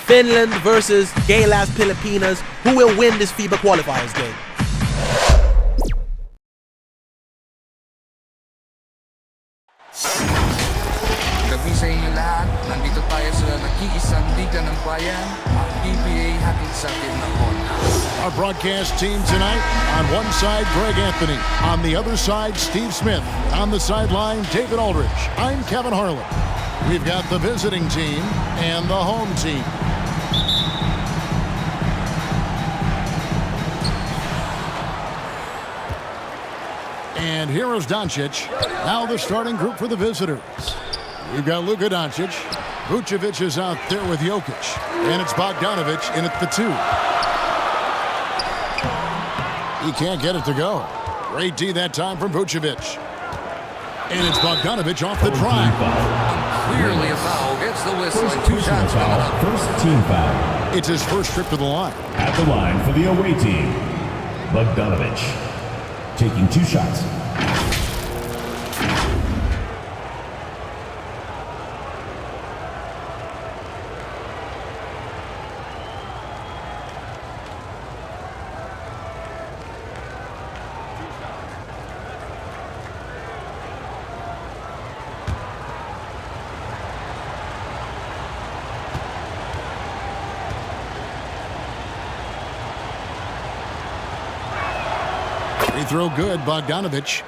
Finland versus GILAS Pilipinas. Who will win this FIBA Qualifiers game? Gabi sa inyo lahat, nandito tayo sa nag-iisang liga ng bayan, ang PBA hatid sa atin ng Honda. Our broadcast team tonight, on one side, Greg Anthony. On the other side, Steve Smith. On the sideline, David Aldridge. I'm Kevin Harlan. We've got the visiting team and the home team. And here is Doncic. Now the starting group for the visitors. We've got Luka Doncic. Vucevic is out there with Jokic. And it's Bogdanovic in at the 2. He can't get it to go. Great D that time from Vucevic. And it's Bogdanovic off the drive. Clearly a foul. Gets the whistle and 2 shots coming up. First team foul. It's his first trip to the line. At the line for the away team, Bogdanovic. Taking 2 shots. Free throw good, Bogdanovic.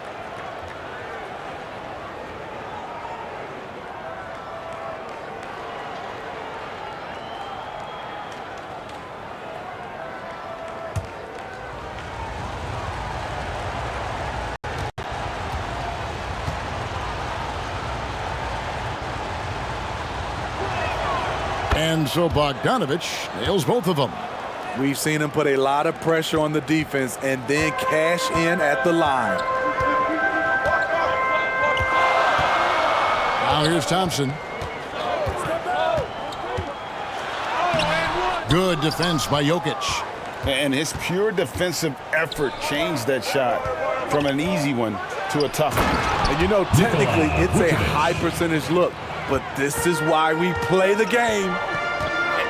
And so Bogdanovic nails both of them. We've seen him put a lot of pressure on the defense and then cash in at the line. Now here's Thompson. Good defense by Jokic. And his pure defensive effort changed that shot from an easy one to a tough one. And you know, technically, it's a high percentage look, but this is why we play the game.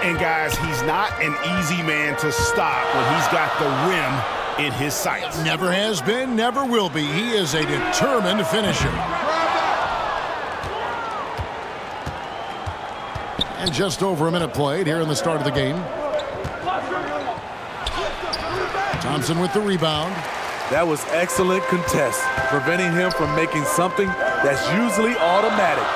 And guys, he's not an easy man to stop when he's got the rim in his sights. Never has been, never will be. He is a determined finisher. And just over a minute played here in the start of the game. Thompson with the rebound. That was excellent contest, preventing him from making something that's usually automatic.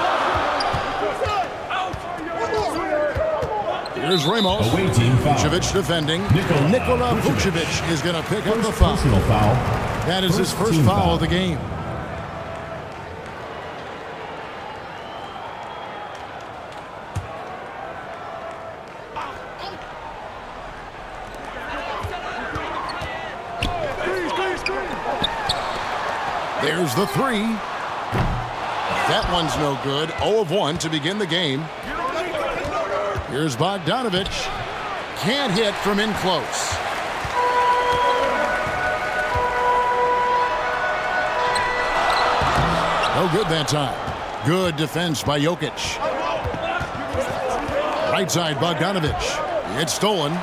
Here's Ramos. Away team foul. Vucevic defending. Nikola Vucevic is going to pick up the foul. Personal foul. That is his first foul of the game. There's the 3. That one's no good. 0 of 1 to begin the game. Here's Bogdanovic. Can't hit from in close. No good that time. Good defense by Jokic. Right side, Bogdanovic. It's stolen.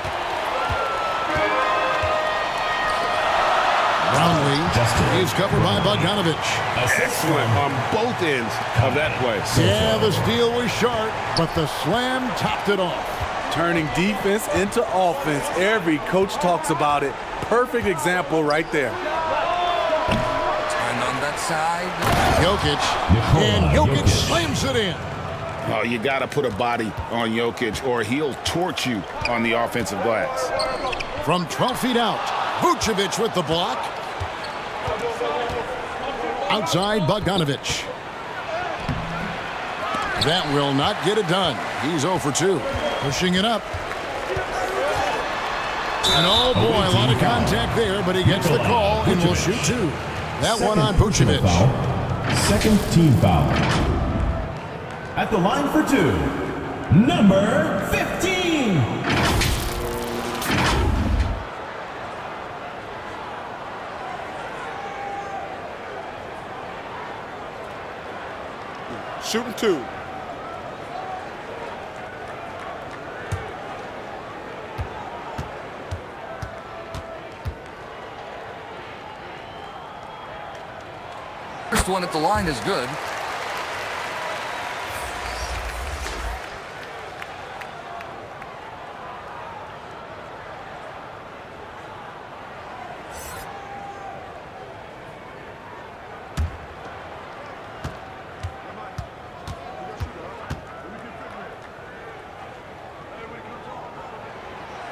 Brownlee is covered by Bogdanovic. Excellent on both ends of that play. Yeah, the steal was sharp, but the slam topped it off. Turning defense into offense. Every coach talks about it. Perfect example right there. Turn on that side. Jokic, and Jokic slams it in. Oh, you got to put a body on Jokic or he'll torch you on the offensive glass. From 12 feet out, Vucevic with the block. Outside, Bogdanovic. That will not get it done. He's 0 for 2. Pushing it up. And oh boy, a lot of contact there, but he gets the call and will shoot 2. That one on Vucevic. Second team foul. At the line for 2, number 15. Shooting 2. First one at the line is good.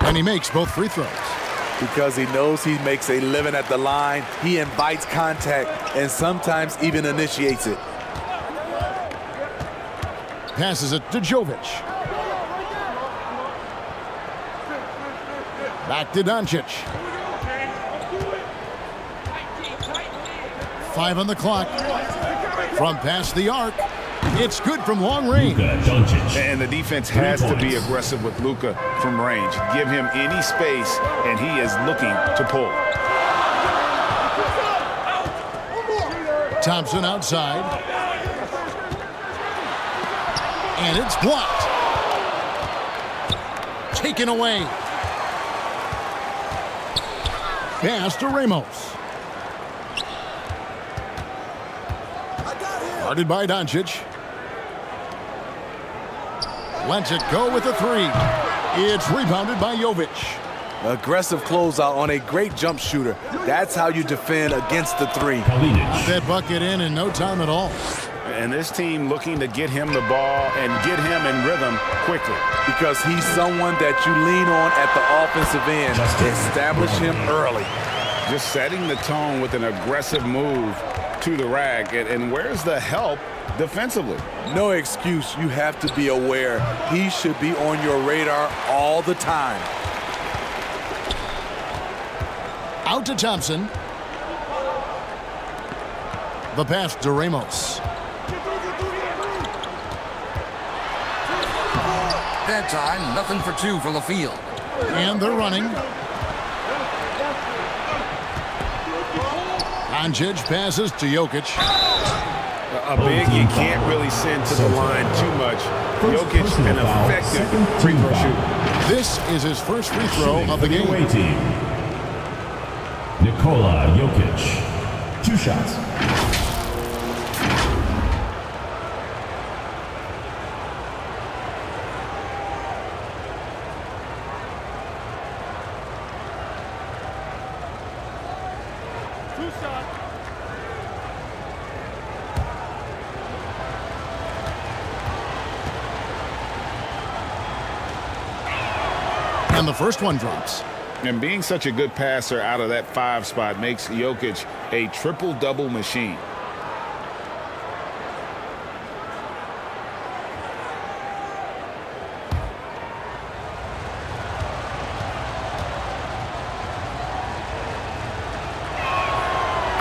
And he makes both free throws. Because he knows he makes a living at the line, he invites contact and sometimes even initiates it. Passes it to Jokic. Back to Doncic. 5 on the clock. From past the arc. It's good from long range. And the defense has to be aggressive with Luka from range. Give him any space, and he is looking to pull. Thompson outside. And it's blocked. Taken away. Pass to Ramos. Guarded by Doncic. Lets it go with a 3. It's rebounded by Jokic. Aggressive closeout on a great jump shooter. That's how you defend against the 3. Got that bucket in no time at all. And this team looking to get him the ball and get him in rhythm quickly. Because he's someone that you lean on at the offensive end. Establish him early. Just setting the tone with an aggressive move to the rack. And where's the help defensively? No excuse. You have to be aware. He should be on your radar all the time. Out to Thompson. The pass to Ramos. That time, nothing for 2 from the field. And they're running. Doncic passes to Jokic. A big you can't really send to the line too much. Jokic, an effective free throw shooter. This is his first free throw of the game. Team. Nikola Jokic. 2 shots. And the first one drops. And being such a good passer out of that 5 spot makes Jokic a triple-double machine.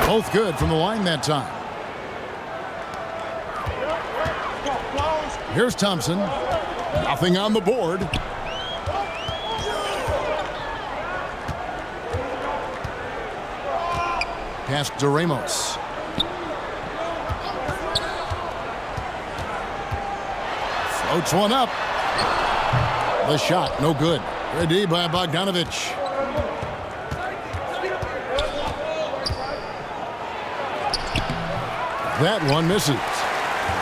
Both good from the line that time. Here's Thompson. Nothing on the board. Pass to Ramos. Floats one up. The shot, no good. Ready by Bogdanovich. That one misses.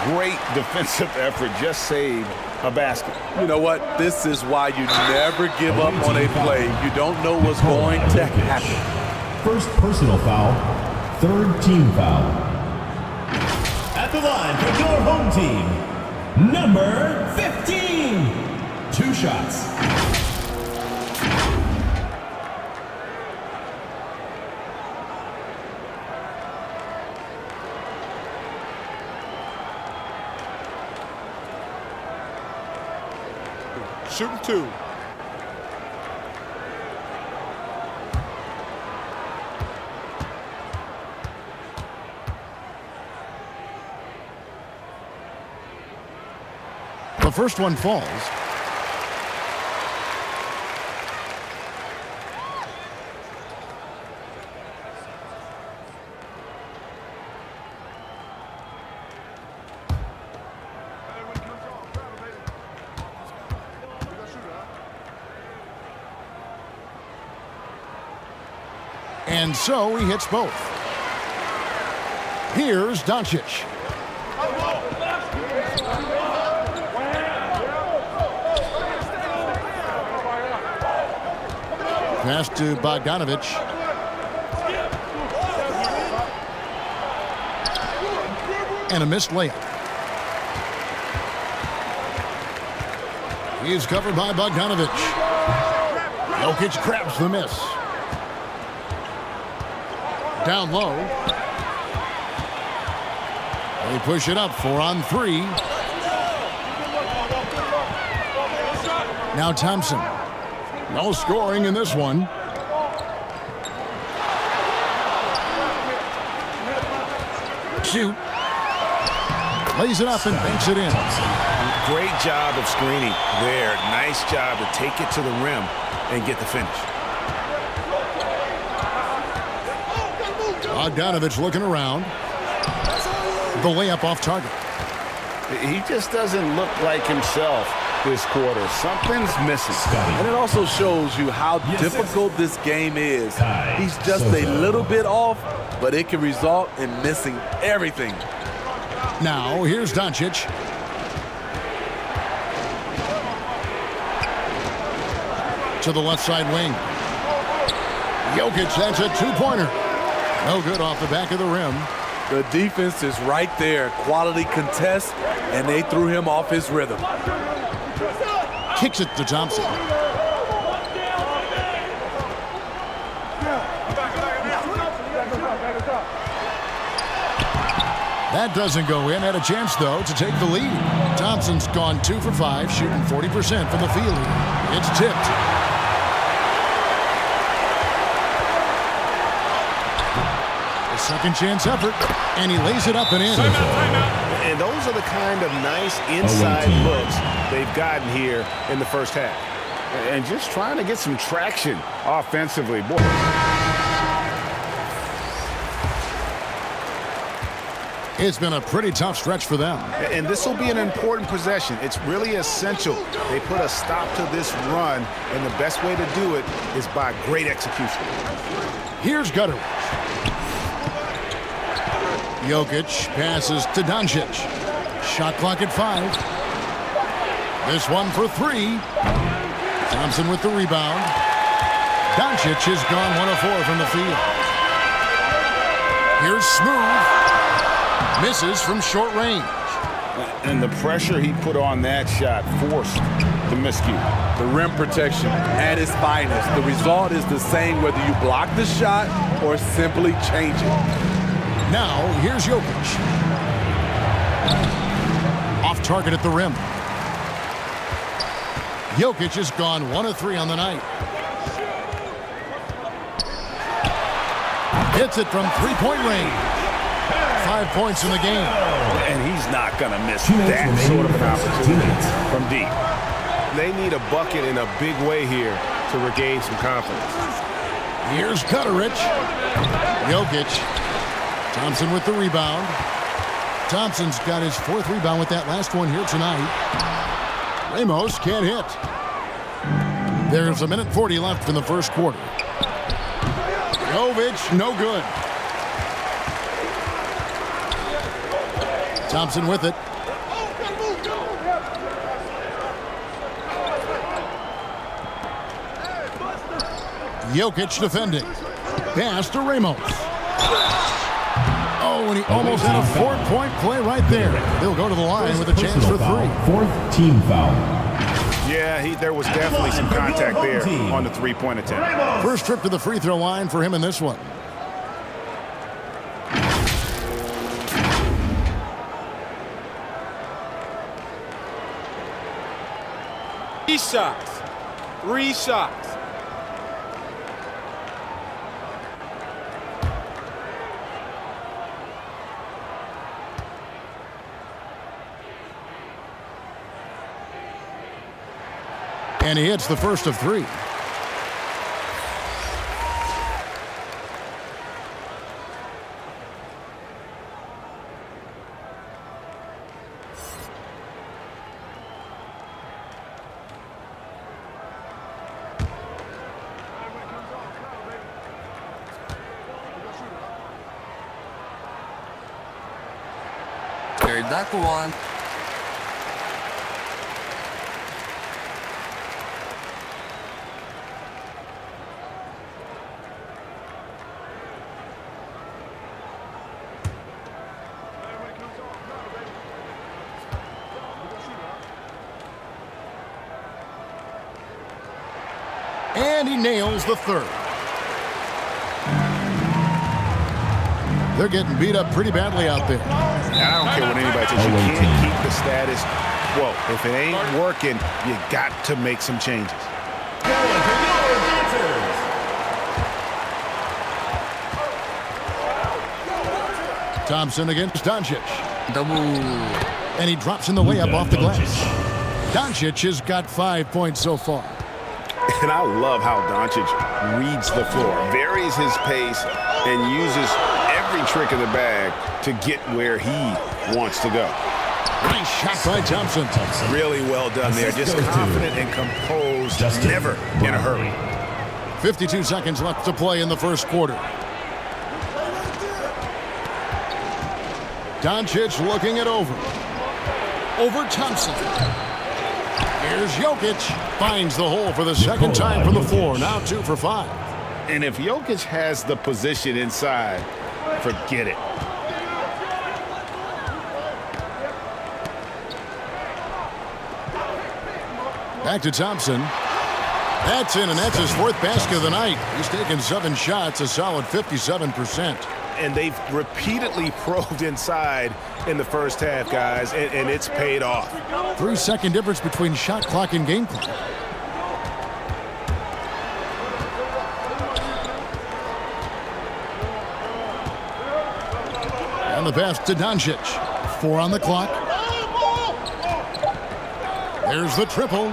Great defensive effort, just saved a basket. You know what? This is why you never give up on a play. You don't know what's going to happen. First personal foul, 3rd team foul. At the line for your home team, number 15. 2 shots. Shooting 2. The first one falls. And so he hits both. Here's Doncic. Pass to Bogdanovic. And a missed layup. He's covered by Bogdanovic. Jokic grabs the miss. Down low. They push it up 4-on-3. Now Thompson. No scoring in this one. Shoot. Lays it up and banks it in. Great job of screening there. Nice job to take it to the rim and get the finish. Bogdanovic looking around. The layup off target. He just doesn't look like himself this quarter. Something's missing. And it also shows you how difficult this game is. He's just a little bit off, but it can result in missing everything. Now, here's Doncic. To the left side wing. Jokic, that's a two-pointer. No good off the back of the rim. The defense is right there. Quality contest, and they threw him off his rhythm. Kicks it to Thompson. That doesn't go in. Had a chance, though, to take the lead. Thompson's gone 2 for 5, shooting 40% from the field. It's tipped. A second chance effort, and he lays it up and in. And those are the kind of nice inside looks they've gotten here in the first half. And just trying to get some traction offensively. Boy. It's been a pretty tough stretch for them. And this will be an important possession. It's really essential they put a stop to this run, and the best way to do it is by great execution. Here's Gutteridge. Jokic passes to Doncic. Shot clock at 5. This one for 3. Thompson with the rebound. Doncic has gone 1 of 4 from the field. Here's Smooth. Misses from short range. And the pressure he put on that shot forced the miscue. The rim protection at its finest. The result is the same whether you block the shot or simply change it. Now, here's Jokic. Off target at the rim. Jokic has gone 1 of 3 on the night. Hits it from three-point range. 5 points in the game. And he's not going to miss that sort of an opportunity from deep. They need a bucket in a big way here to regain some confidence. Here's Gutteridge. Jokic. Thompson with the rebound. Thompson's got his 4th rebound with that last one here tonight. Ramos can't hit. There's 1:40 left in the first quarter. Jovic, no good. Thompson with it. Jokic defending. Pass to Ramos. Oh, and he almost had a 4-point play right there. He'll go to the line with a chance for 3. 4th team foul. Yeah, there was definitely some contact there on the three-point attempt. First trip to the free throw line for him in this one. Three shots. And he hits the first of 3. Hear that one. And he nails the third. They're getting beat up pretty badly out there. I don't care what anybody says. You can't keep the status quo. If it ain't working, you got to make some changes. Thompson against Doncic. Double. And he drops in the layup off the glass. Doncic has got 5 points so far. And I love how Doncic reads the floor, varies his pace, and uses every trick in the bag to get where he wants to go. Nice shot by Thompson. Really well done there. Just confident and composed, never in a hurry. 52 seconds left to play in the first quarter. Doncic looking it over. Over Thompson. Here's Jokic. Finds the hole for the second time from the floor. Now 2 for 5. And if Jokic has the position inside, forget it. Back to Thompson. That's in, and that's his 4th basket of the night. He's taken 7 shots, a solid 57%. And they've repeatedly probed inside in the first half, guys, and it's paid off. 3-second difference between shot clock and game clock. And the pass to Doncic. 4 on the clock. There's the triple.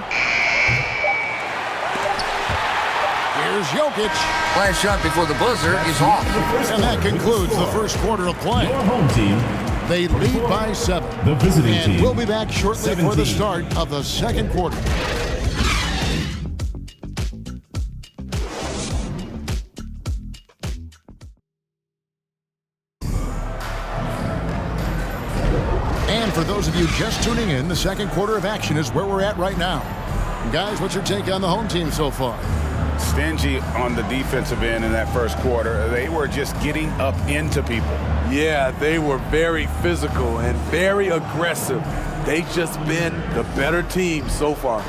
Here's Jokic. Last shot before the buzzer is off. And that concludes the first quarter of play. Your home team. They lead by 7. The visiting and team. we'll be back shortly 17. for the start of the second quarter. And for those of you just tuning in, the second quarter of action is where we're at right now. Guys, what's your take on the home team so far? Stingy on the defensive end in that first quarter. They were just getting up into people. Yeah, they were very physical and very aggressive. They've just been the better team so far.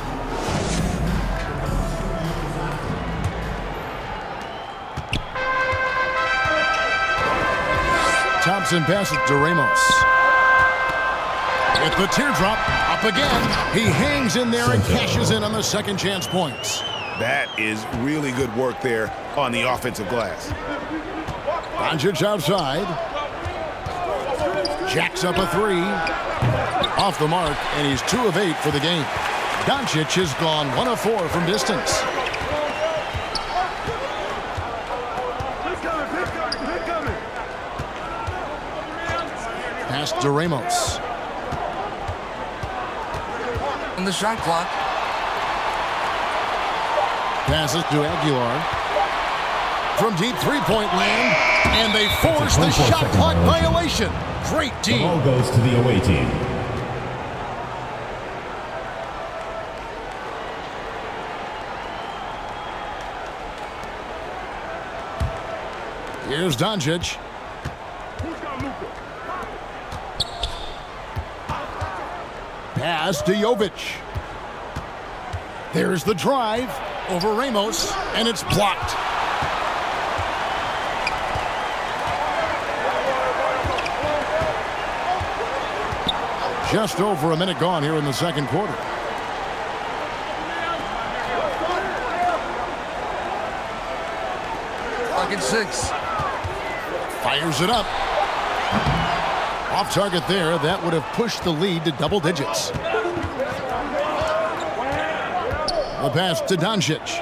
Thompson passes to Ramos. With the teardrop, up again. He hangs in there and cashes in on the second chance points. That is really good work there on the offensive glass. Doncic outside. Jacks up a 3. Off the mark, and he's 2 of 8 for the game. Doncic has gone 1 of 4 from distance. Pass to Ramos. On the shot clock. Passes to Aguilar. From deep three-point land, and they force the shot clock violation. Great The team. ball goes to the away team. Here's Doncic. Pass to Jokic. There's the drive over Ramos, and it's blocked. Just over a minute gone here in the second quarter. Clock at 6. Fires it up. Off target there. That would have pushed the lead to double digits. The pass to Doncic.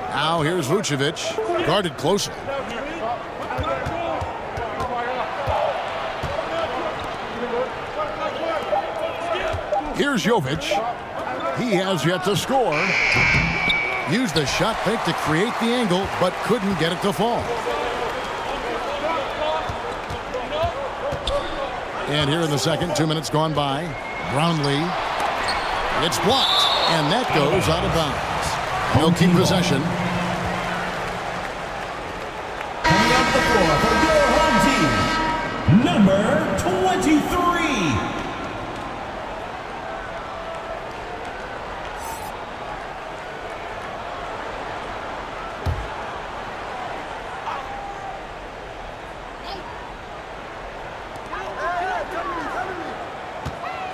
Now here's Vucevic. Guarded closely. Here's Jokic. He has yet to score. Used the shot fake to create the angle, but couldn't get it to fall. And here in the second, 2 minutes gone by. Brownlee. It's blocked. And that goes out of bounds. They'll keep possession. Coming up the floor for your home team, number 23.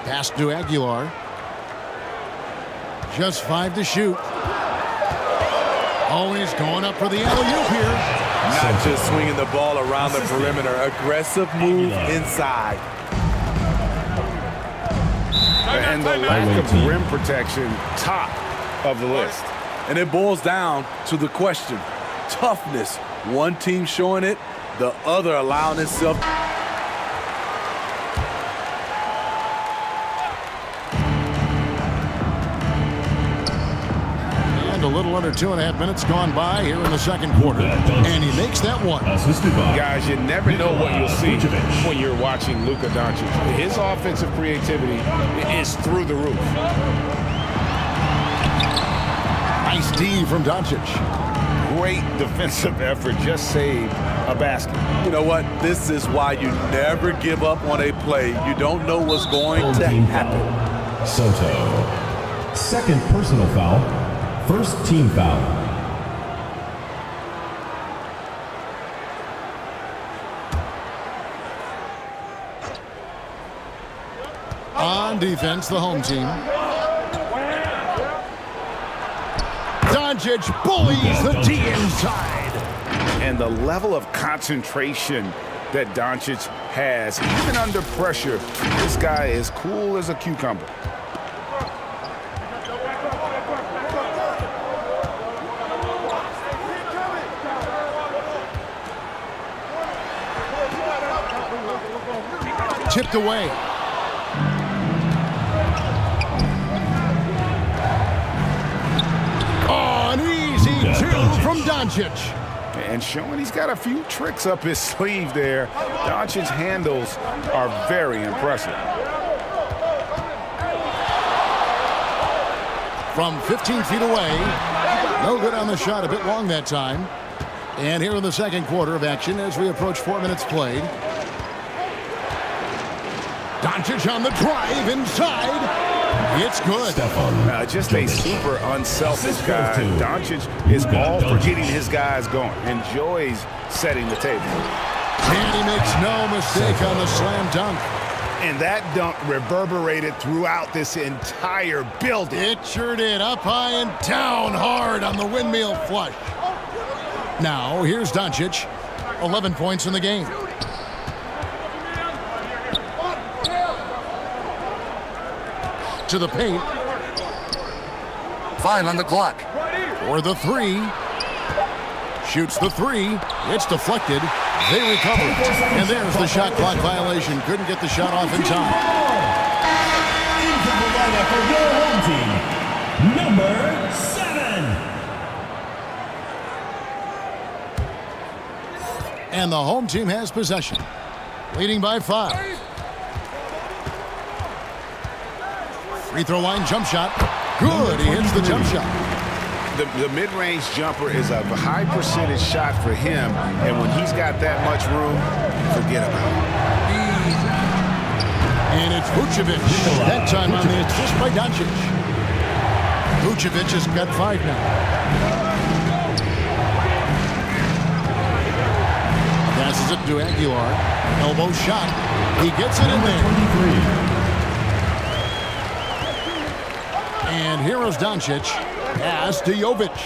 Pass to Aguilar. Just 5 to shoot. Always going up for the alley-oop here. Not just swinging the ball around the perimeter. Aggressive move inside. And the lack of rim protection, top of the list. And it boils down to the question. Toughness. One team showing it, the other allowing itself. A little under 2.5 minutes gone by here in the second quarter. And he makes that one. Guys, you never know what you'll see when you're watching Luka Doncic. His offensive creativity is through the roof. Nice D from Doncic. Great defensive effort. Just saved a basket. You know what? This is why you never give up on a play. You don't know what's going to happen. Sotto. Second personal foul. First team foul. On defense, the home team. Doncic bullies the D inside. And the level of concentration that Doncic has, even under pressure, this guy is cool as a cucumber. Tipped away. Oh, an easy two from Doncic. And showing he's got a few tricks up his sleeve there. Doncic's handles are very impressive. From 15 feet away. No good on the shot, a bit long that time. And here in the second quarter of action as we approach 4 minutes played. Doncic on the drive inside. It's good. Just a super unselfish guy. Doncic is all for getting his guys going. Enjoys setting the table. And he makes no mistake on the slam dunk. And that dunk reverberated throughout this entire building. It sure did. Up high and down hard on the windmill flush. Now, here's Doncic. 11 points in the game. To the paint. 5 on the clock. For the three. Shoots the three. It's deflected. They recover. And there's the shot clock violation. Couldn't get the shot off in time. Into the lineup for your home team, number 7. And the home team has possession. Leading by 5. Free throw line jump shot. Good. He hits the jump shot. The mid-range jumper is a high percentage shot for him. And when he's got that much room, forget about it. And it's Vucevic. That time on the assist by Doncic. Vucevic has got 5 now. Passes it to Aguilar. Elbow shot. He gets it in there. And here is Doncic. Pass to Jokic.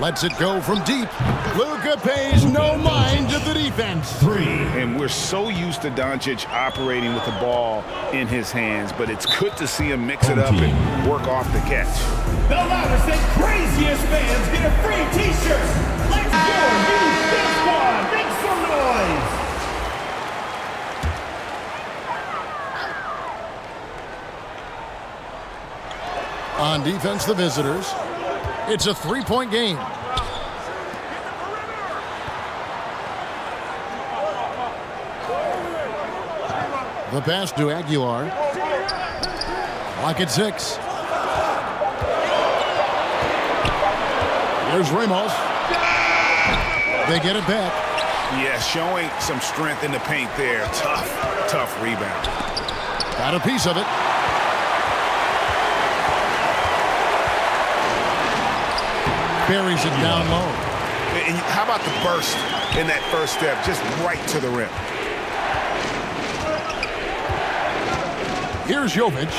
Lets it go from deep. Luka pays no mind to the defense. 3. And we're so used to Doncic operating with the ball in his hands, but it's good to see him mix it up and work off the catch. The loudest and craziest fans get a free t-shirt. Let's go! Use this one! Make some noise! On defense, the visitors. It's a 3-point game. The pass to Aguilar. Lock at 6. Here's Ramos. They get it back. Yeah, showing some strength in the paint there. Tough rebound. Got a piece of it. Buries it down low. And how about the burst in that first step? Just right to the rim. Here's Jokic.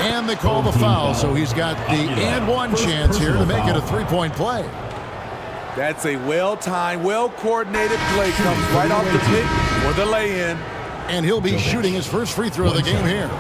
And they call the foul, so he's got the and one chance here to make it a three-point play. That's a well-timed, well-coordinated play. Comes right off the pick for the lay-in. And he'll be shooting his first free throw of the game here.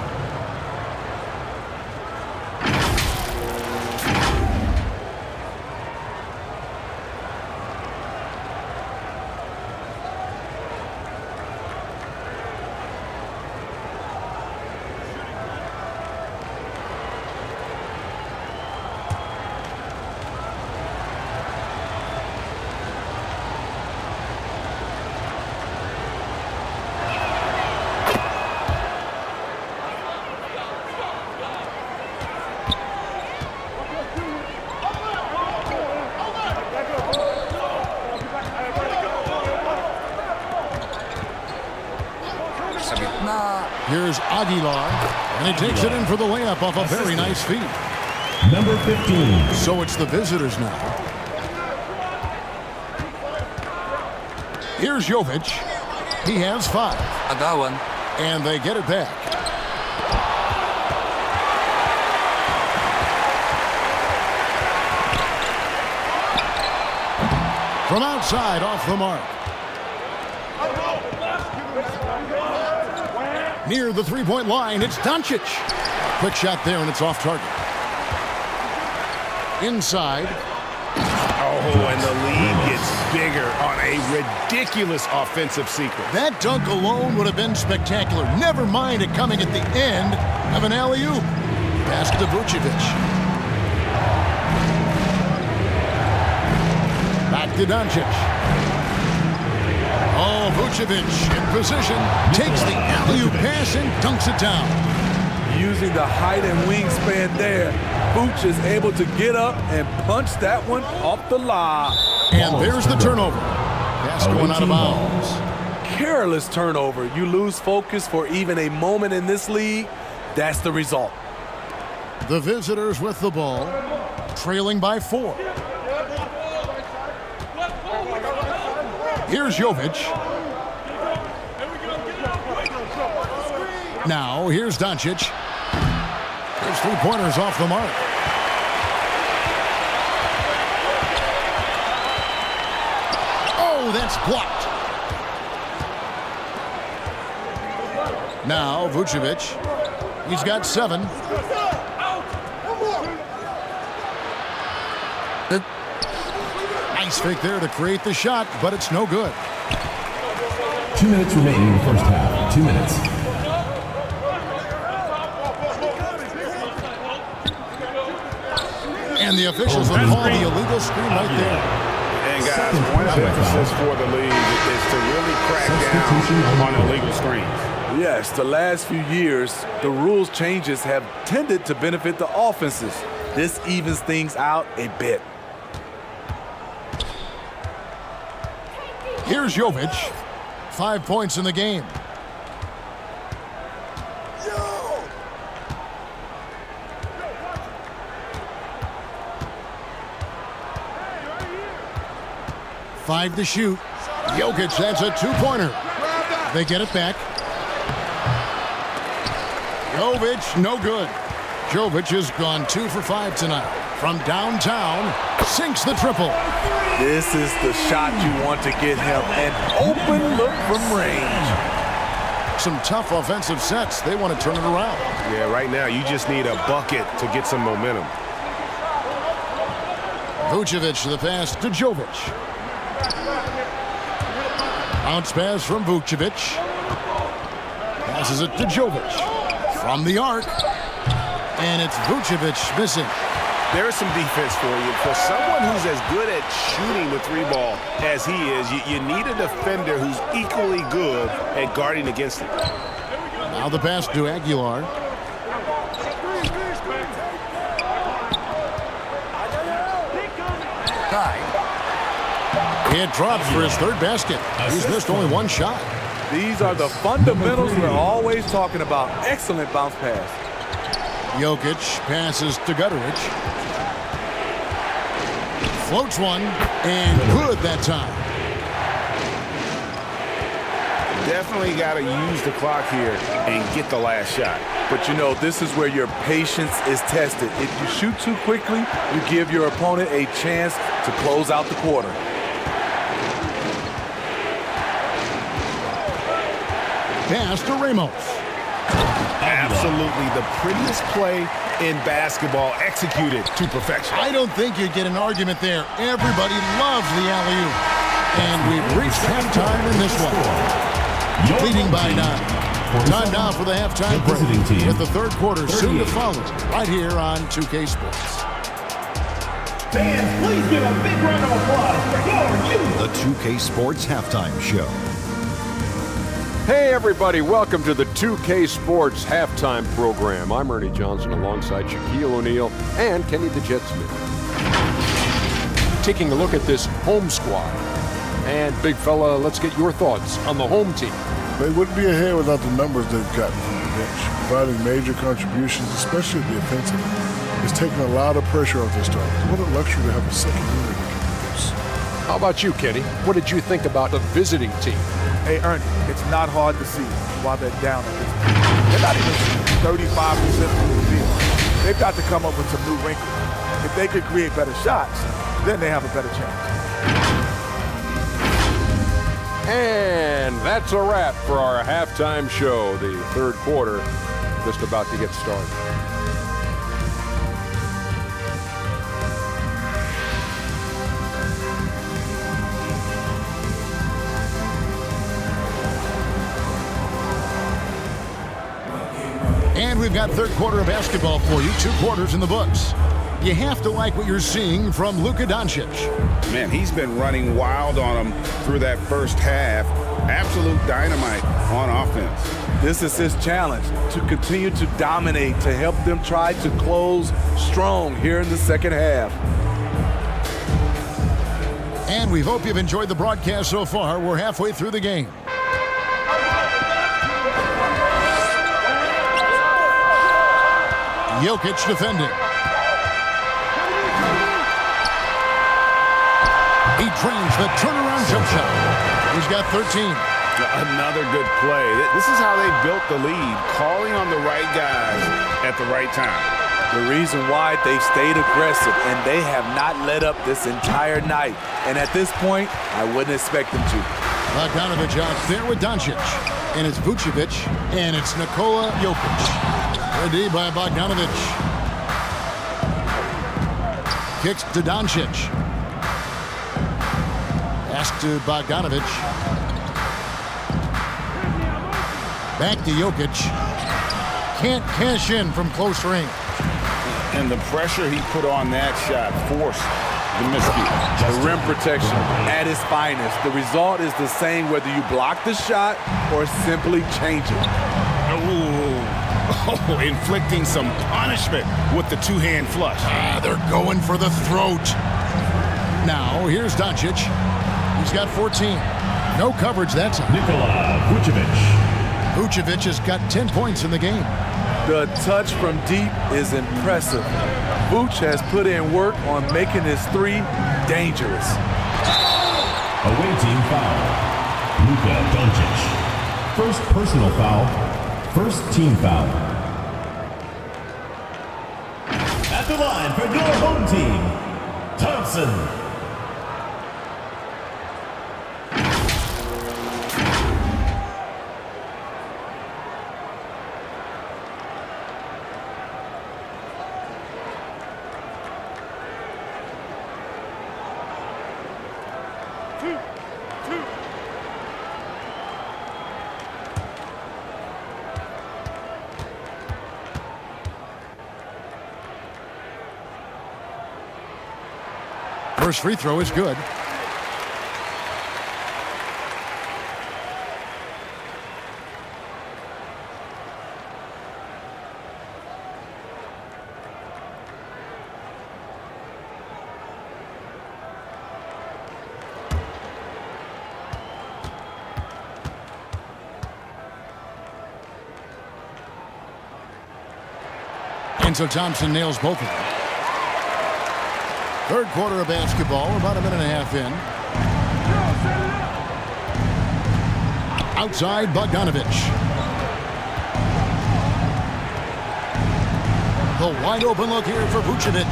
Here's Aguilar, and he takes it in for the layup off a very nice feed. Number 15. So it's the visitors now. Here's Jokic. He has 5. I got one. And they get it back. From outside, off the mark. Near the three-point line, it's Doncic. Quick shot there, and it's off target. Inside. Oh, and the lead gets bigger on a ridiculous offensive sequence. That dunk alone would have been spectacular. Never mind it coming at the end of an alley-oop. Pass to Vucevic. Back to Doncic. Oh, Vucevic in position, takes the alley-oop pass and dunks it down. Using the height and wingspan there, Vooch is able to get up and punch that one off the lob. And there's the turnover. Pass going out of bounds. Careless turnover. You lose focus for even a moment in this league. That's the result. The visitors with the ball, trailing by 4. Here's Jokic. Now, here's Doncic. His three-pointers off the mark. Oh, that's blocked. Now, Vucevic. He's got 7. Nice fake there to create the shot, but it's no good. 2 minutes remaining in the first half. 2 minutes. And the officials will call the illegal screen right there. And guys, point of emphasis for the league is to really crack down on illegal screens. Yes, the last few years, the rules changes have tended to benefit the offenses. This evens things out a bit. Here's Jokic. 5 points in the game. Five to shoot. Jokic, that's a 2-pointer. They get it back. Jokic, no good. Jokic has gone 2 for 5 tonight. From downtown, sinks the triple. This is the shot you want to get him. An open look from range. Some tough offensive sets. They want to turn it around. Yeah, right now you just need a bucket to get some momentum. Vucevic, the pass to Jokic. Bounce pass from Vucevic. Passes it to Jokic. From the arc. And it's Vucevic missing. There's some defense for you. For someone who's as good at shooting the three ball as he is, you need a defender who's equally good at guarding against it. Now the pass to Aguilar. It drops for his third basket. He's missed only one shot. These are the fundamentals we're always talking about. Excellent bounce pass. Jokic passes to Gutteridge. Floats one, and good that time. Definitely got to use the clock here and get the last shot. But you know, this is where your patience is tested. If you shoot too quickly, you give your opponent a chance to close out the quarter. Pass to Ramos. Absolutely the prettiest play in basketball, executed to perfection. I don't think you'd get an argument there. Everybody loves the alley-oop. And we've reached halftime in this one. Leading by 9. Time now for the halftime break, with the third quarter soon to follow, right here on 2K Sports. Fans, please give a big round of applause for your The 2K Sports Halftime Show. Hey everybody, welcome to the 2K Sports Halftime Program. I'm Ernie Johnson alongside Shaquille O'Neal and Kenny the Jet Smith. Taking a look at this home squad. And big fella, let's get your thoughts on the home team. They wouldn't be ahead without the numbers they've gotten from the bench, providing major contributions, especially at the offensive end. It's taking a lot of pressure off their starters. What a luxury to have a second unit that can produce. How about you, Kenny? What did you think about the visiting team? Hey, Ernie, it's not hard to see why they're down at this point. They're not even 35% from the field. They've got to come up with some new wrinkles. If they could create better shots, then they have a better chance. And that's a wrap for our halftime show. The third quarter just about to get started. And we've got third quarter of basketball for you, 2 quarters in the books. You have to like what you're seeing from Luka Doncic. Man, he's been running wild on them through that first half. Absolute dynamite on offense. This is his challenge, to continue to dominate, to help them try to close strong here in the second half. And we hope you've enjoyed the broadcast so far. We're halfway through the game. Jokic defending. He drains the turnaround jump shot. He's got 13. Another good play. This is how they built the lead, calling on the right guys at the right time. The reason why they've stayed aggressive and they have not let up this entire night. And at this point, I wouldn't expect them to. Bogdanovich out there with Doncic. And it's Vucevic. And it's Nikola Jokic. Ready by Bogdanovich. Kicks to Doncic. Pass to Bogdanovich. Back to Jokic. Can't cash in from close range. And the pressure he put on that shot forced the miscue. The rim protection at its finest. The result is the same whether you block the shot or simply change it. Oh, inflicting some punishment with the two-hand flush. They're going for the throat. Now, here's Doncic. He's got 14. No coverage that time. Nikola Vucevic. Vucevic has got 10 points in the game. The touch from deep is impressive. Vuce has put in work on making his three dangerous. Away team foul. Luka Doncic. First personal foul. First team foul. At the line for your home team, Thompson. First free throw is good. And so Thompson nails both of them. Third quarter of basketball, about a minute and a half in. Outside, Bogdanovich. The wide open look here for Vucevic.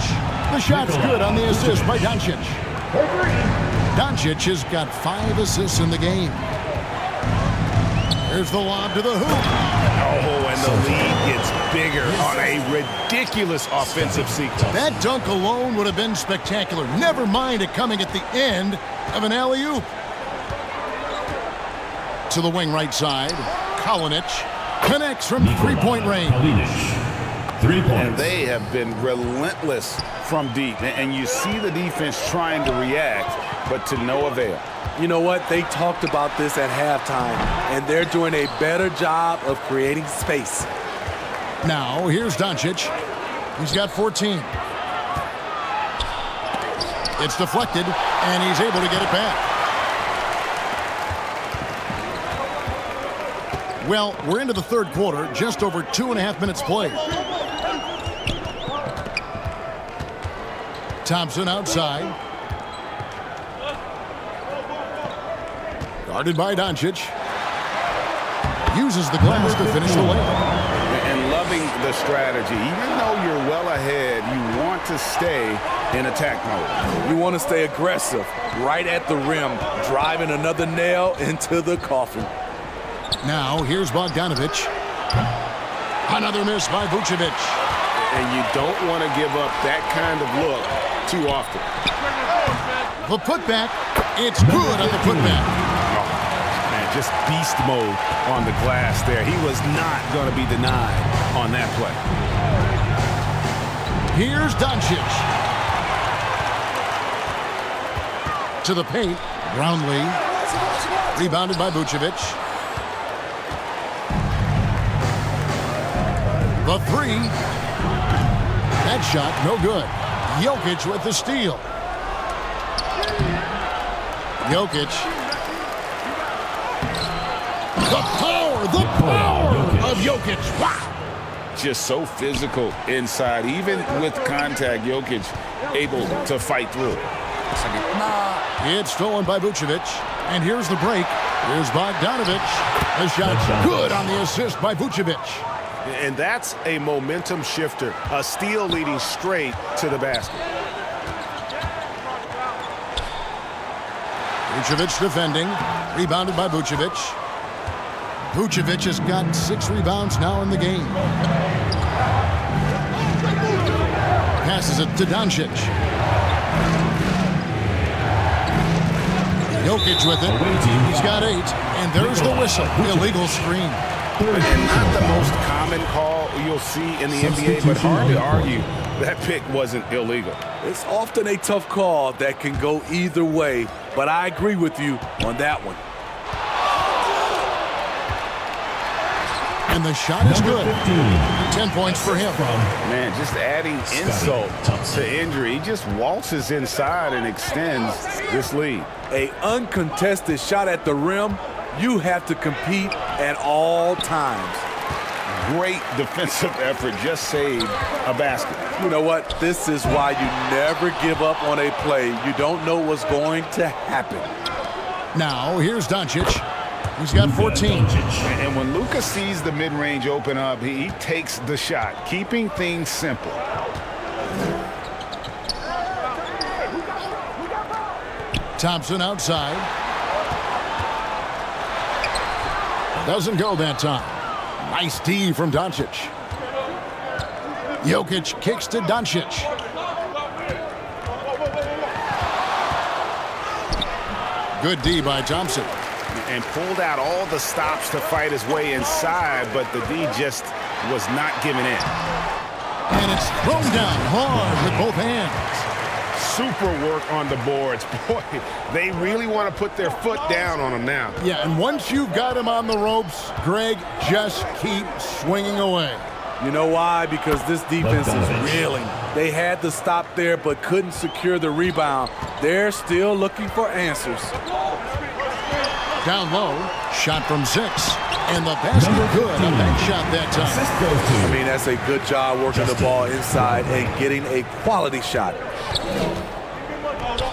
The shot's good on the assist by Doncic. Doncic has got 5 assists in the game. Here's the lob to the hoop. Oh, and the lead gets bigger on a ridiculous offensive sequence. That dunk alone would have been spectacular. Never mind it coming at the end of an alley-oop. To the wing right side. Kalinic connects from three-point range. 3 points. And they have been relentless from deep. And you see the defense trying to react, but to no avail. You know what? They talked about this at halftime, and they're doing a better job of creating space. Now, here's Doncic. He's got 14. It's deflected, and he's able to get it back. Well, we're into the third quarter, just over 2.5 minutes played. Thompson outside. Guarded by Doncic. Uses the glass to finish the layup. And loving the strategy. Even though you're well ahead, you want to stay in attack mode. You want to stay aggressive, right at the rim, driving another nail into the coffin. Now, here's Bogdanovich. Another miss by Vucevic. And you don't want to give up that kind of look too often. The putback, it's good on the putback. Just beast mode on the glass there. He was not going to be denied on that play. Here's Doncic. To the paint. Brownlee. Rebounded by Vucevic. The three. That shot, no good. Jokic with the steal. Jokic. The power of Jokic. Wow. Just so physical inside. Even with contact, Jokic able to fight through. It's stolen by Vucevic. And here's the break. Here's Bogdanovich. The shot good on the assist by Vucevic. And that's a momentum shifter. A steal leading straight to the basket. Vucevic defending. Rebounded by Vucevic. Vucevic has got 6 rebounds now in the game. Passes it to Doncic. Jokic with it. He's got 8. And there's the whistle. Illegal screen. And not the most common call you'll see in the NBA, but hard to argue that pick wasn't illegal. It's often a tough call that can go either way, but I agree with you on that one. And the shot is good. 10 points for him. Man, just adding insult to injury. He just waltzes inside and extends this lead. An uncontested shot at the rim, you have to compete at all times. Great defensive effort, just saved a basket. You know what? This is why you never give up on a play. You don't know what's going to happen. Now, here's Doncic. He's got 14. And when Luka sees the mid-range open up, he takes the shot, keeping things simple. Thompson outside. Doesn't go that time. Nice D from Doncic. Jokic kicks to Doncic. Good D by Thompson. And pulled out all the stops to fight his way inside, but the D just was not giving in. And it's thrown down hard with both hands. super work on the boards. Boy, they really want to put their foot down on him now. Yeah, and once you've got him on the ropes, Greg, just keep swinging away. You know why? Because this defense is reeling. They had to stop there but couldn't secure the rebound. They're still looking for answers. Down low, shot from 6. And the basket good. A bank shot that time. I mean, that's a good job working the ball inside and getting a quality shot.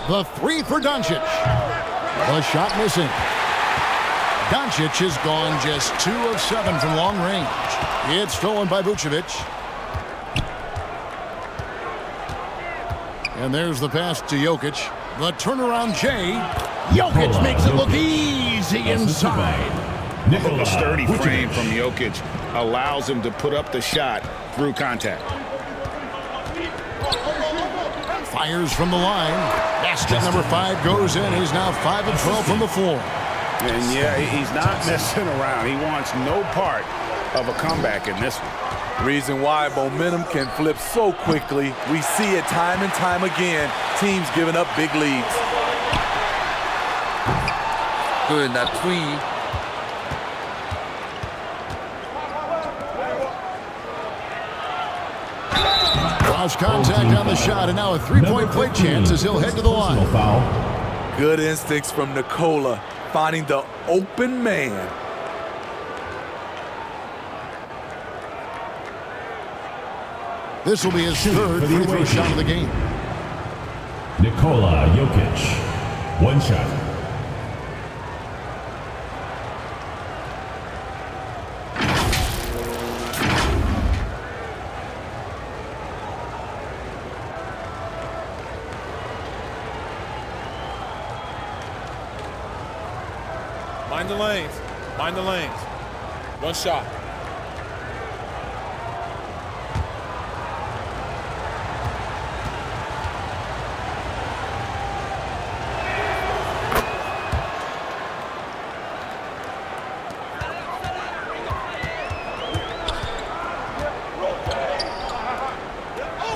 The 3 for Doncic. The shot missing. Doncic has gone just 2 of 7 from long range. It's stolen by Vucevic. And there's the pass to Jokic. The turnaround J. Jokic makes it look easy inside. A sturdy frame from Jokic allows him to put up the shot through contact. Fires from the line. Basket number 5 goes in. He's now 5 of 12 from the floor. And yeah, he's not messing around. He wants no part of a comeback in this one. Reason why momentum can flip so quickly. We see it time and time again. Teams giving up big leads. Good, that 3. Lost contact on the shot, and now a 3-point play chance as he'll head to the line. Good instincts from Nikola, finding the open man. This will be his third free throw shot of the game. Nikola Jokic, 1 shot. Mind the lanes. Mind the lanes. 1 shot.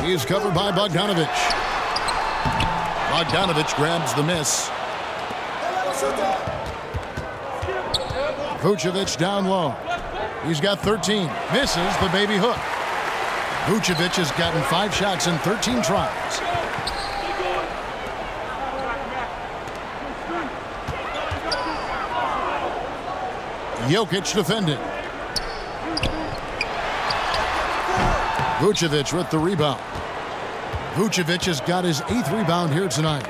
He is covered by Bogdanovic. Bogdanovic grabs the miss. Vucevic down low. He's got 13. Misses the baby hook. Vucevic has gotten 5 shots in 13 tries. Jokic defended. Vucevic with the rebound. Vucevic has got his 8th rebound here tonight.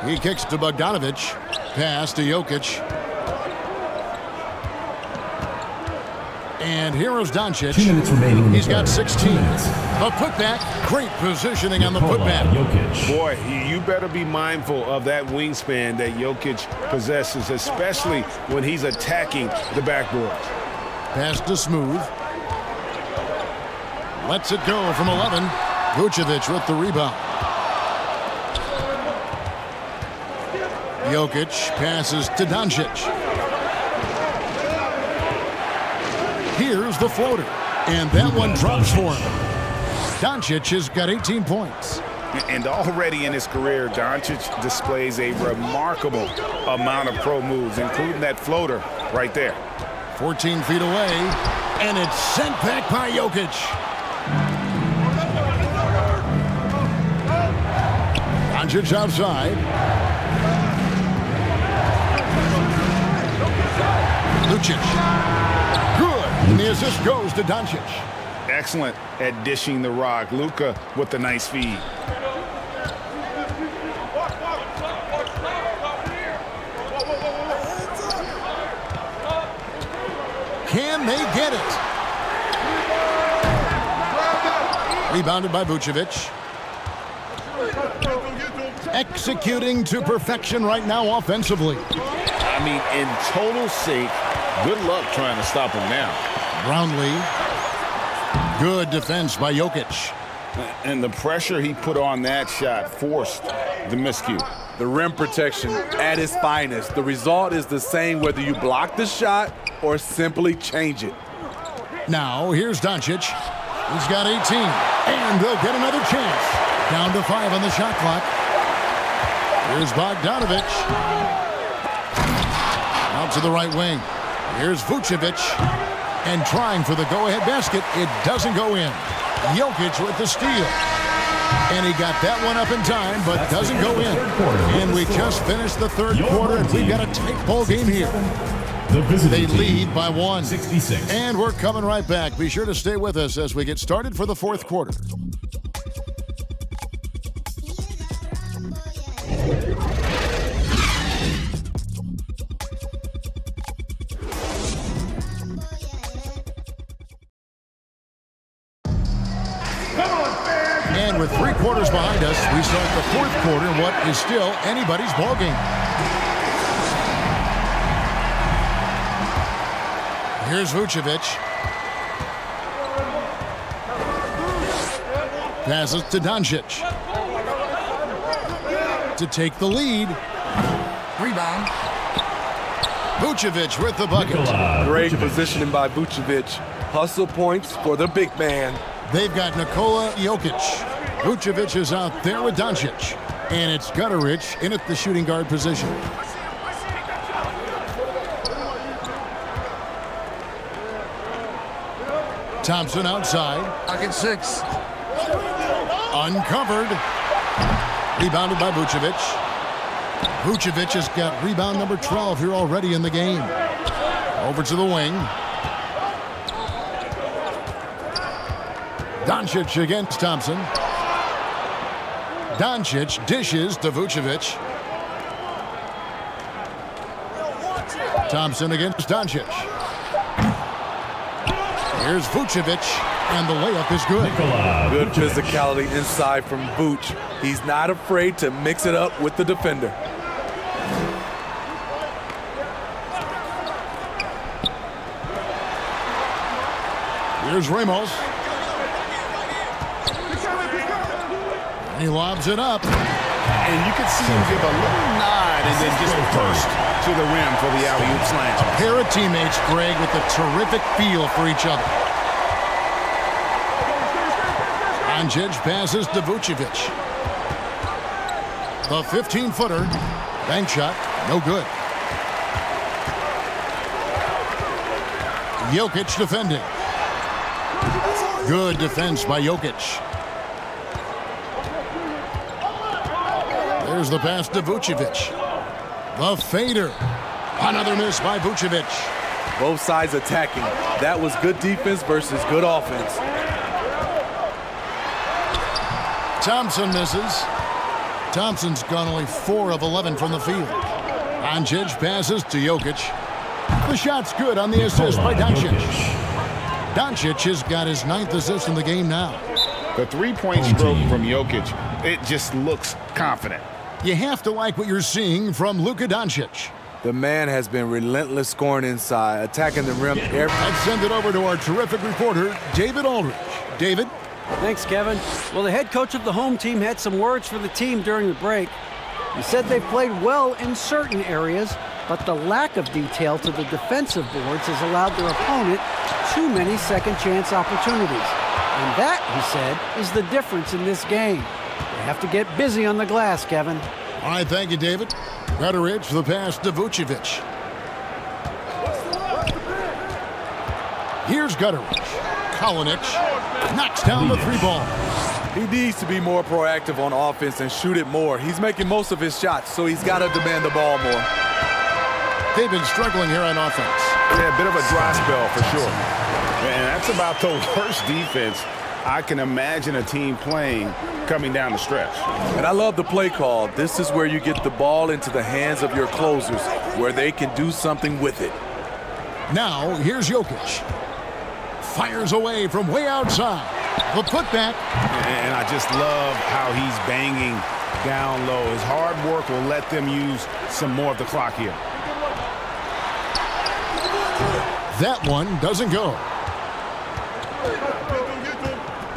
He kicks to Bogdanovic. Pass to Jokic. And here is Doncic. 2 minutes remaining. He's got 16. A putback. Great positioning on the putback. Boy, you better be mindful of that wingspan that Jokic possesses, especially when he's attacking the backboard. Pass to Smooth. Lets it go from 11. Vucevic with the rebound. Jokic passes to Doncic. Here's the floater. And that one drops for him. Doncic has got 18 points. And already in his career, Doncic displays a remarkable amount of pro moves, including that floater right there. 14 feet away. And it's sent back by Jokic. Doncic outside. Lucic. Good. And the assist goes to Doncic. Excellent at dishing the rock. Luka with the nice feed. Can they get it? Rebounded by Vucevic. Executing to perfection right now offensively. I mean, in total sync. Good luck trying to stop him now. Brownlee. Good defense by Jokic. And the pressure he put on that shot forced the miscue. The rim protection at its finest. The result is the same whether you block the shot or simply change it. Now, here's Doncic. He's got 18, and they'll get another chance. Down to 5 on the shot clock. Here's Bogdanovic. Out to the right wing. Here's Vucevic. And trying for the go-ahead basket. It doesn't go in. Jokic with the steal. And he got that one up in time, but doesn't go in. And we just finished the third quarter, and we've got a tight ball game here. They lead by 1. 66. And we're coming right back. Be sure to stay with us as we get started for the fourth quarter. And with 3 quarters behind us, we start the fourth quarter in what is still anybody's ballgame. Here's Vucevic. Passes to Doncic. To take the lead. Rebound. Vucevic with the bucket. Great positioning by Vucevic. Hustle points for the big man. They've got Nikola Jokic. Vucevic is out there with Doncic. And it's Gutterich in at the shooting guard position. Thompson outside. Pocket 6. Uncovered. Rebounded by Vucevic. Vucevic has got rebound number 12 here already in the game. Over to the wing. Doncic against Thompson. Doncic dishes to Vucevic. Thompson against Doncic. Here's Vucevic, and the layup is good. Good physicality inside from Vuce. He's not afraid to mix it up with the defender. Here's Ramos. He lobs it up. And you can see him give a little nod and then just burst to the rim for the alley-oop slam. A pair of teammates, Greg, with a terrific feel for each other. Doncic passes to Vucevic. The 15-footer. Bank shot. No good. Jokic defending. Good defense by Jokic. There's the pass to Vucevic. The fader. Another miss by Vucevic. Both sides attacking. That was good defense versus good offense. Thompson misses. Thompson's gone only 4 of 11 from the field. Doncic passes to Jokic. The shot's good on the assist by Doncic. Doncic has got his 9th assist in the game now. The three-point stroke from Jokic, it just looks confident. You have to like what you're seeing from Luka Doncic. The man has been relentless scoring inside, attacking the rim every... Let's send it over to our terrific reporter, David Aldridge. David? Thanks, Kevin. Well, the head coach of the home team had some words for the team during the break. He said they played well in certain areas, but the lack of detail to the defensive boards has allowed their opponent too many second-chance opportunities. And that, he said, is the difference in this game. They have to get busy on the glass, Kevin. All right, thank you, David. Gutterich for the pass to Vucevic. Here's Gutterich. Kalinic knocks down the 3-ball. He needs to be more proactive on offense and shoot it more. He's making most of his shots, so he's got to demand the ball more. They've been struggling here on offense. Yeah, a bit of a dry spell for sure. And that's about the worst defense I can imagine a team playing coming down the stretch. And I love the play call. This is where you get the ball into the hands of your closers, where they can do something with it. Now, here's Jokic. Fires away from way outside. The putback. And I just love how he's banging down low. His hard work will let them use some more of the clock here. That one doesn't go.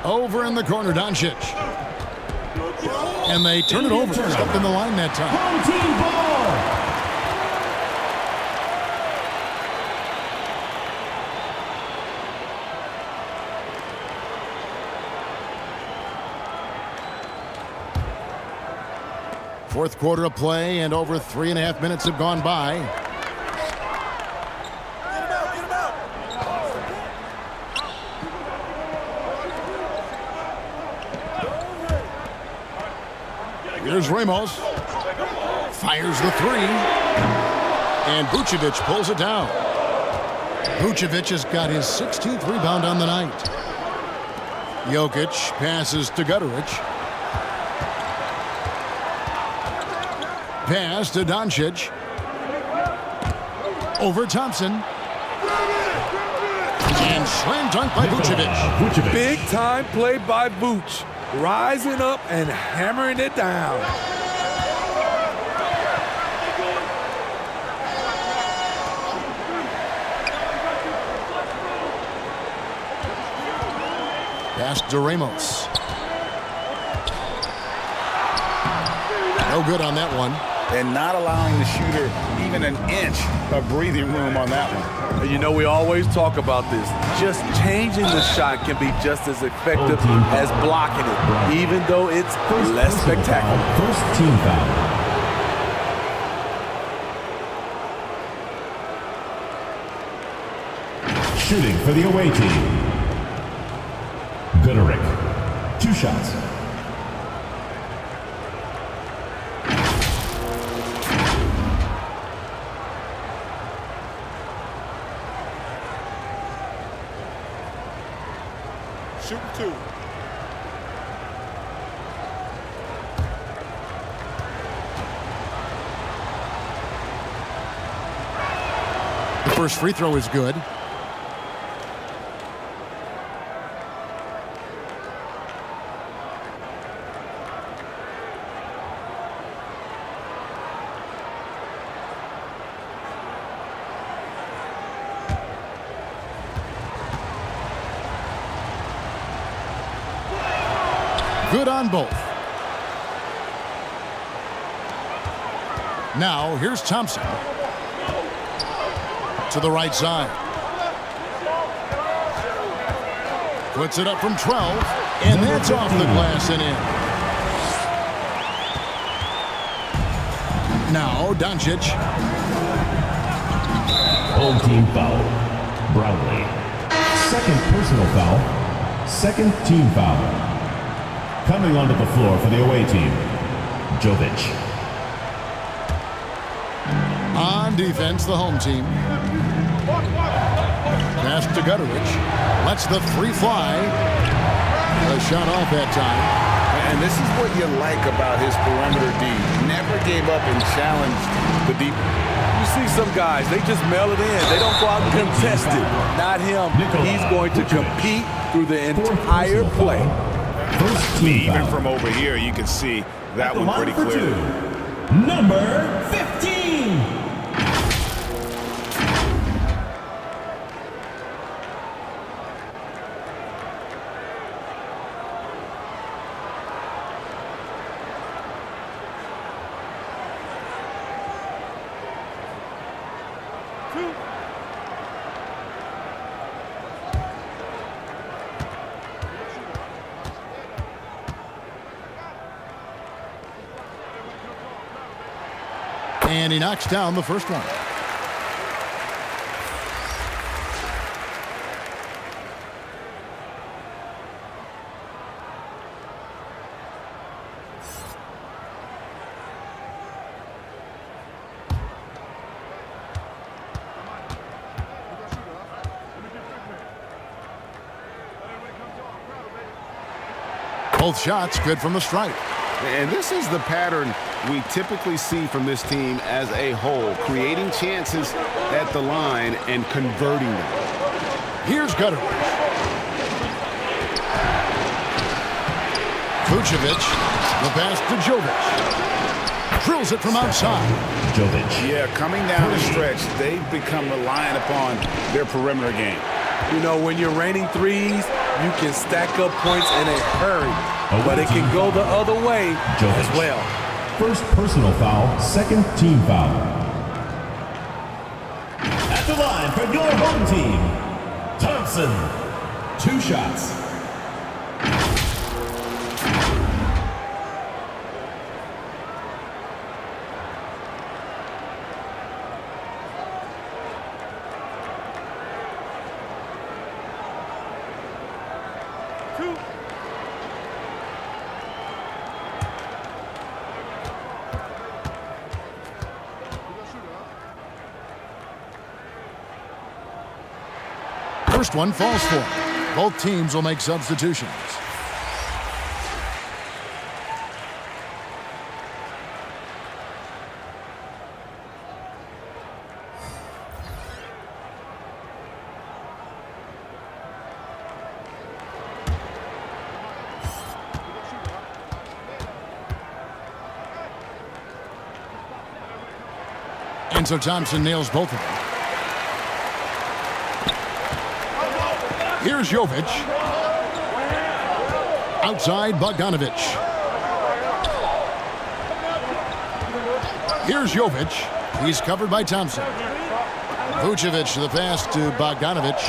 Over in the corner, Doncic. And they turn it over. Stepped in the line that time. Home team ball. Fourth quarter of play, and over 3.5 minutes have gone by. Here's Ramos. Fires the three. And Vucevic pulls it down. Vucevic has got his 16th rebound on the night. Jokic passes to Gutteridge. Pass to Doncic. Over Thompson. And slam dunk by Vucevic. Big time play by Vuce. Rising up and hammering it down. Pass to Ramos. No good on that one. And not allowing the shooter even an inch of breathing room on that one. And you know, we always talk about this. Just changing the shot can be just as effective as blocking it, even though it's less spectacular. First team foul. Shooting for the away team. Gooderick. 2 shots. Shooting 2. The first free throw is good. Good on both. Now, here's Thompson. To the right side. Puts it up from 12. And that's off the glass and in. Now, Doncic. Home team foul. Brownlee. Second personal foul. Second team foul. Coming onto the floor for the away team, Jokic. On defense, the home team. Pass to Gutteridge. Lets the three fly. A shot off that time. And this is what you like about his perimeter D. Never gave up and challenged the deep. You see some guys, they just mail it in. They don't go out and contest it. Not him. He's going to compete through the entire play. Even from over here, you can see that one pretty clear. Number 15. And he knocks down the first one. Both shots good from the stripe. And this is the pattern we typically see from this team as a whole, creating chances at the line and converting them. Here's Gutteridge. Vucevic, the pass to Jokic. Drills it from outside. Jokic. Yeah, coming down the stretch, they've become reliant upon their perimeter game. You know, when you're raining threes, you can stack up points in a hurry. But it can go the other way as well. First personal foul, second team foul. At the line for your home team, Thompson. 2 shots. first one falls for him. Both teams will make substitutions. And so Thompson nails both of them. Here's Jokic. Outside, Bogdanovic. Here's Jokic. He's covered by Thompson. Vucevic the pass to Bogdanovic.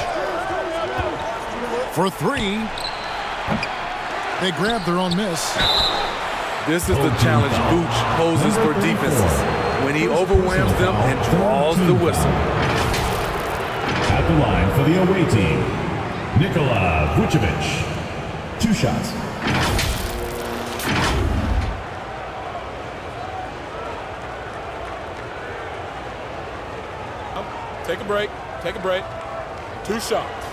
For three. They grab their own miss. This is the challenge Vooch poses for defenses, when he overwhelms them and draws the whistle. At the line for the away team, Nikola Vucevic. 2 shots. Take a break. Take a break. 2 shots.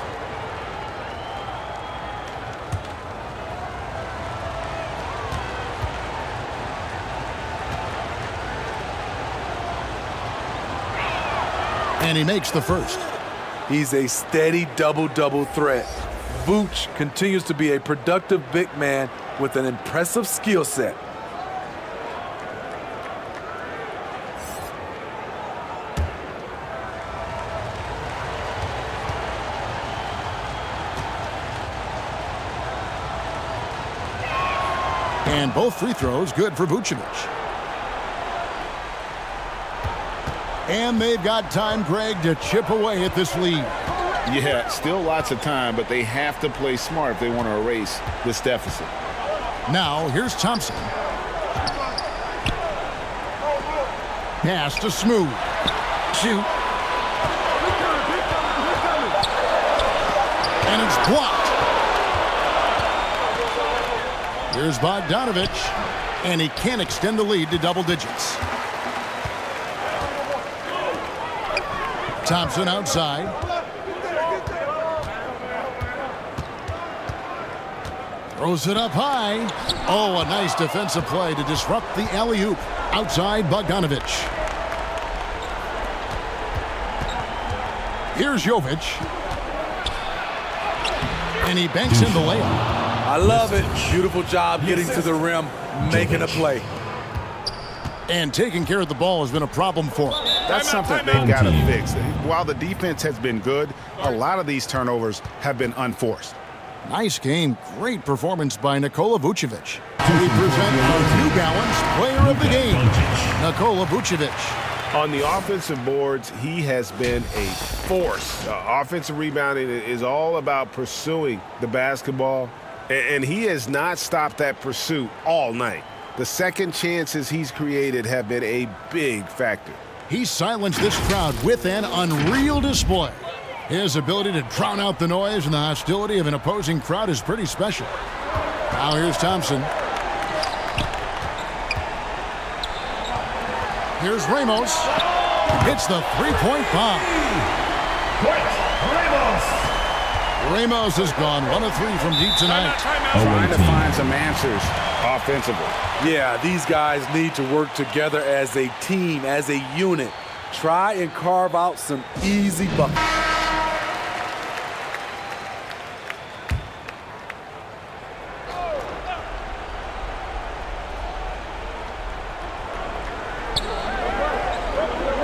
And he makes the first. He's a steady double-double threat. Vooch continues to be a productive big man with an impressive skill set. And both free throws good for Vucevic. And they've got time, Greg, to chip away at this lead. Yeah, still lots of time, but they have to play smart if they want to erase this deficit. Now, here's Thompson. Pass to Smooth. Shoot. And it's blocked. Here's Bogdanovic. And he can't extend the lead to double digits. Thompson outside. Throws it up high. Oh, a nice defensive play to disrupt the alley-oop. Outside, Bogdanovic. Here's Jokic. And he banks in the layup. I love it. Beautiful job getting to the rim, making a play. And taking care of the ball has been a problem for him. That's something they've got to fix. While the defense has been good, a lot of these turnovers have been unforced. Nice game. Great performance by Nikola Vucevic. We present our New Balance Player of the Game, Nikola Vucevic. On the offensive boards, he has been a force. Offensive rebounding is all about pursuing the basketball, and he has not stopped that pursuit all night. The second chances he's created have been a big factor. He silenced this crowd with an unreal display. His ability to drown out the noise and the hostility of an opposing crowd is pretty special. Now here's Thompson. Here's Ramos. Hits the three-point bomb. Ramos has gone 1 of 3 from deep tonight. Trying to find some answers offensively. Yeah, these guys need to work together as a team, as a unit. Try and carve out some easy buckets.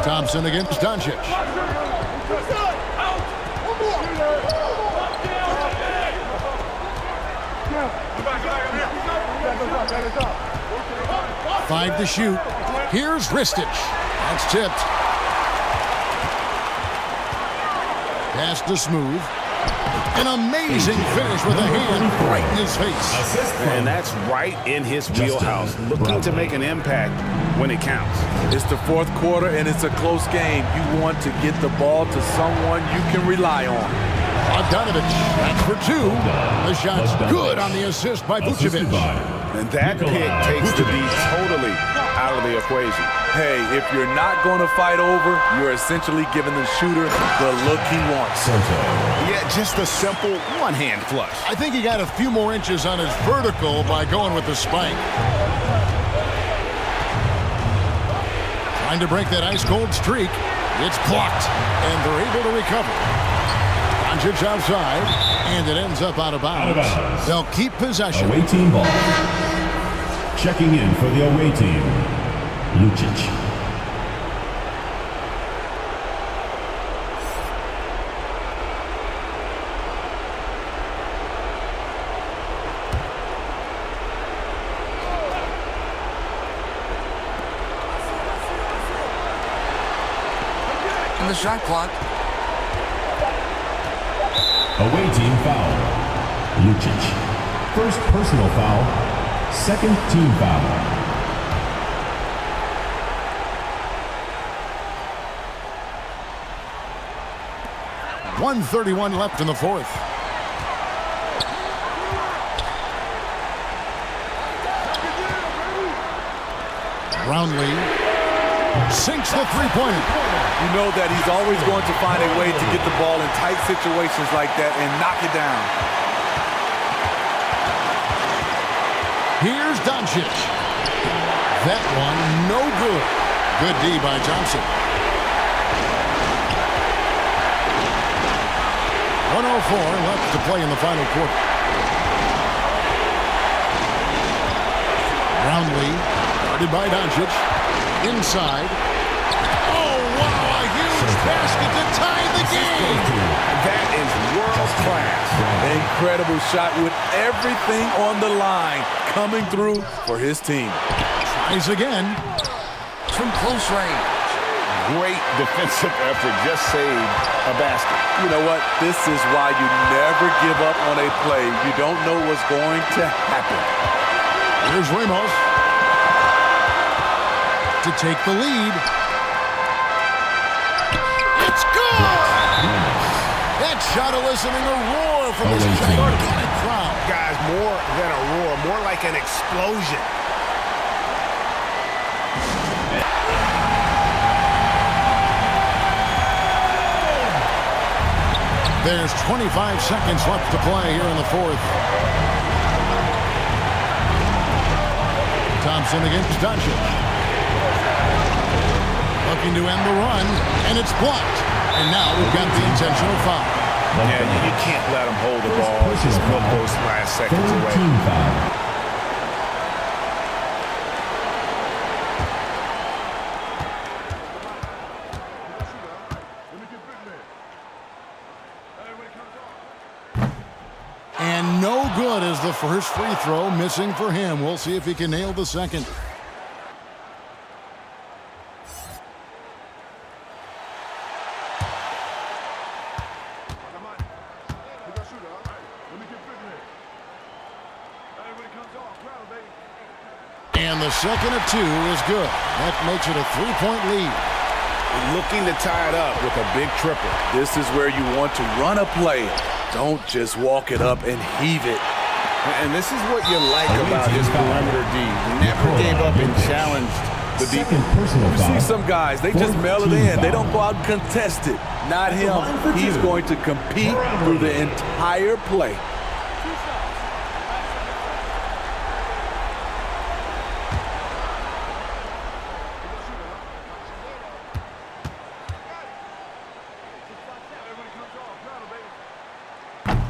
Thompson against Doncic. Five to shoot. Here's Ristich. That's tipped. Pass to Smooth. An amazing finish with a hand right in his face. And that's right in his wheelhouse. Looking to make an impact when it counts. It's the fourth quarter and it's a close game. You want to get the ball to someone you can rely on. Bogdanovic, that's for 2. The shot's good on the assist by Vucevic. And that pick takes the D totally out of the equation. Hey, if you're not going to fight over, you're essentially giving the shooter the look he wants. Yeah, just a simple one-hand flush. I think he got a few more inches on his vertical by going with the spike. Trying to break that ice-cold streak. It's blocked, and they're able to recover. Doncic outside, and it ends up out of bounds. They'll keep possession. Away team ball. Checking in for the away team, Lucic. In the shot clock. Away team foul. Lucic. First personal foul. Second team foul. .131 left in the fourth. Brownlee sinks the three-pointer. You know that he's always going to find a way to get the ball in tight situations like that and knock it down. Here's Doncic. That one, no good. Good D by Johnson. 1:04 left to play in the final quarter. Brownlee, guarded by Doncic. Inside. Oh, wow, a huge basket to tie the game. That is world class. Incredible shot with everything on the line coming through for his team. Tries again. From close range. Great defensive effort. Just saved a basket. You know what? This is why you never give up on a play. You don't know what's going to happen. Here's Ramos to take the lead. It's good! That shot eliciting a roar from this gigantic crowd. Guys, more than a roar, more like an explosion. There's 25 seconds left to play here in the fourth. Thompson against Doncic. Looking to end the run, and it's blocked. And now we've got the intentional foul. Yeah, you can't let him hold the ball and just put those last seconds away. And no good as the first free throw missing for him. We'll see if he can nail the second. And the second of two is good. That makes it a three-point lead. Looking to tie it up with a big triple. This is where you want to run a play. Don't just walk it up and heave it. And this is what you like about his perimeter D. Never gave up and challenged the deep. You see some guys, they just mail it in. They don't go out and contest it. Not him. He's going to compete through the entire play.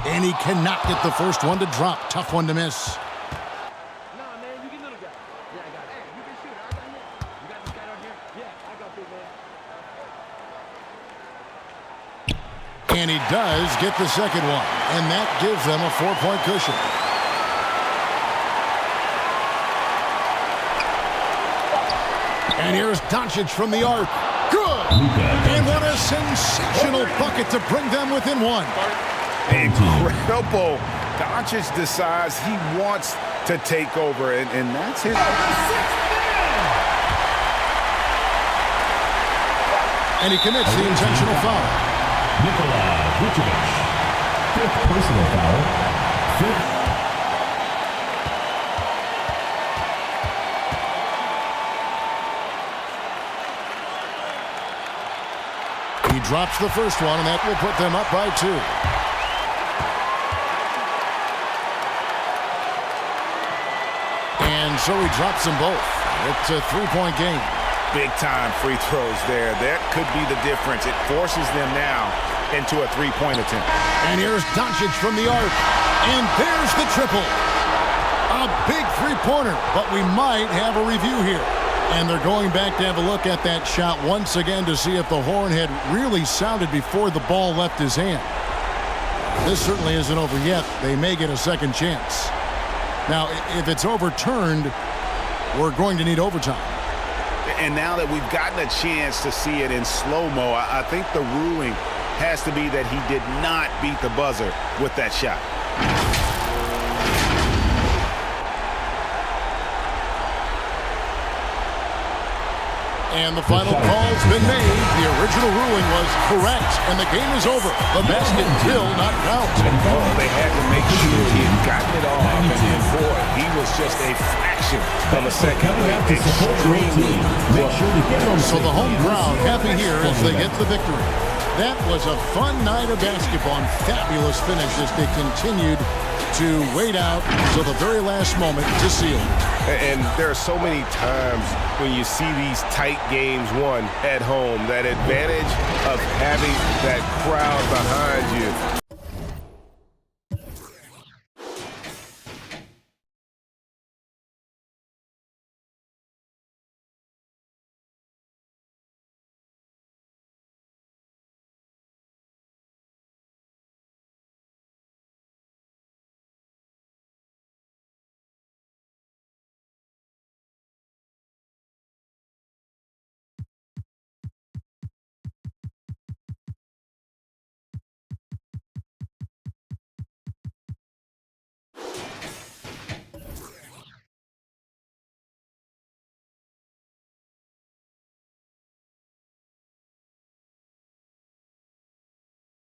And he cannot get the first one to drop. Tough one to miss. And he does get the second one. And that gives them a 4-point cushion. And here's Doncic from the arc. Good! And what a sensational bucket to bring them within one. Incredible. Doncic decides he wants to take over, and that's his. And he commits the intentional foul. Vucevic. Fifth personal foul. He drops the first one, and that will put them up by 2. And so he drops them both. It's a 3-point game. Big-time free throws there. That could be the difference. It forces them now into a 3-point attempt. And here's Jokic from the arc. And there's the triple. A big three-pointer, but we might have a review here. And they're going back to have a look at that shot once again to see if the horn had really sounded before the ball left his hand. This certainly isn't over yet. They may get a second chance. Now, if it's overturned, we're going to need overtime. And now that we've gotten a chance to see it in slow-mo, I think the ruling has to be that he did not beat the buzzer with that shot. And the final call's been made. The original ruling was correct, and the game is over. The basket will not count. Oh, they had to make sure he had gotten it off, and boy, he was just a fraction of a second late. So the home crowd happy here as they get the victory. That was a fun night of basketball and fabulous finish as they continued to wait out until the very last moment to seal. And there are so many times when you see these tight games won at home, that advantage of having that crowd behind you.